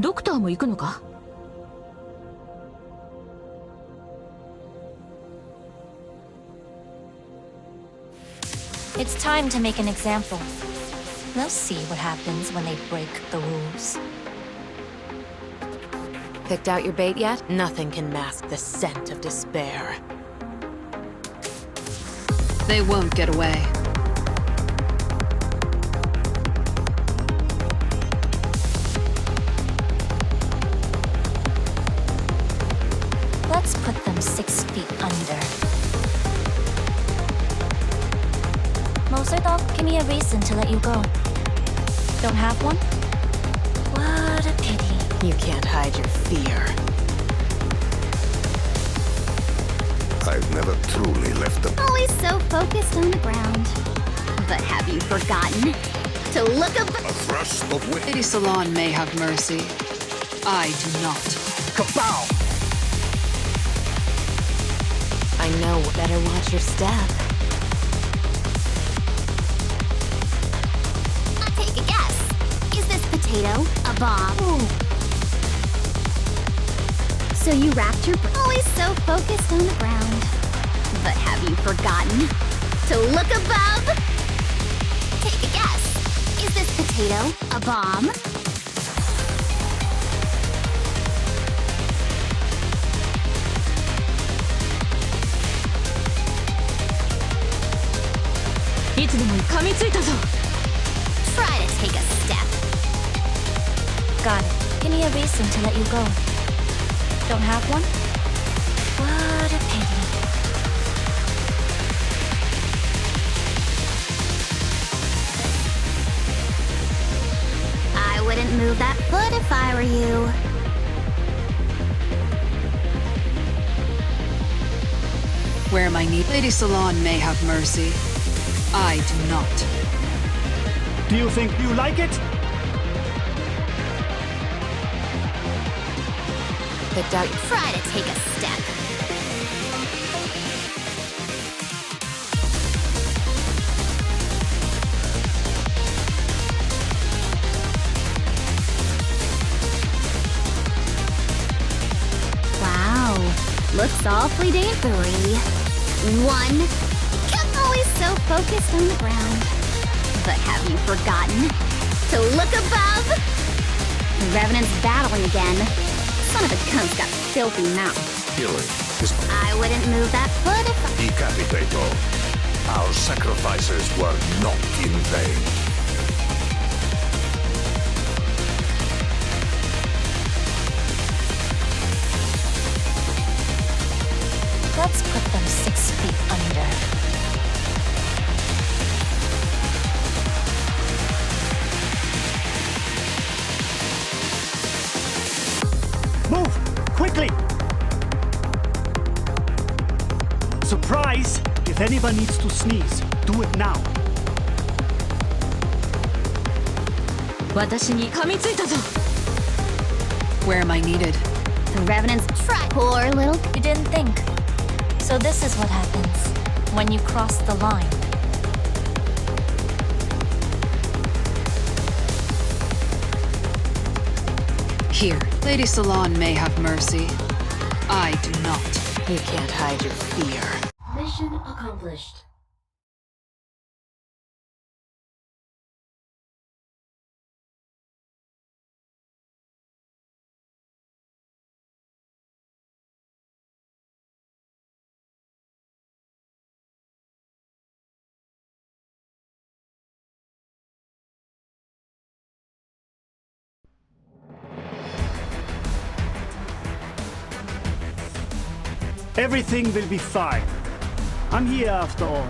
ドクターも行くのか? It's time to make an example. They'll see what happens when they break the rules. Picked out your bait yet? Nothing can mask the scent of despair. They won't get away. Let's put them 6 feet under. Dog, give me a reason to let you go. Don't have one? What a pity. You can't hide your fear. I've never truly left the... Always so focused on the ground. But have you forgotten to look up... A thrust of wind. Lady Salon may have mercy. I do not. Kapow! I know. Better watch your step. Take a guess. Is this potato a bomb? Ooh. So you wrapped your... Always so focused on the ground. But have you forgotten to look above? Take a guess. Is this potato a bomb? Try to take a step. Got it. Give me a reason to let you go. Don't have one? What a pity. I wouldn't move that foot if I were you. Where my need. Lady Salon may have mercy. I do not. Do you think you like it? Picked out. Try to take a step. Wow, looks awfully dangerous. 1. Always so focused on the ground. But have you forgotten to look above? The Revenant's battling again. Son of a gun's got filthy mouth. Killing is... I wouldn't move that foot if I... Decapitator. Our sacrifices were not in vain. Let's put them 6 feet under. Move! Quickly! Surprise! If anyone needs to sneeze, do it now. Where am I needed? The Revenant's try. Poor little... You didn't think. So this is what happens when you cross the line. Here. Lady Salon may have mercy. I do not. You can't hide your fear. Mission accomplished. Everything will be fine. I'm here after all.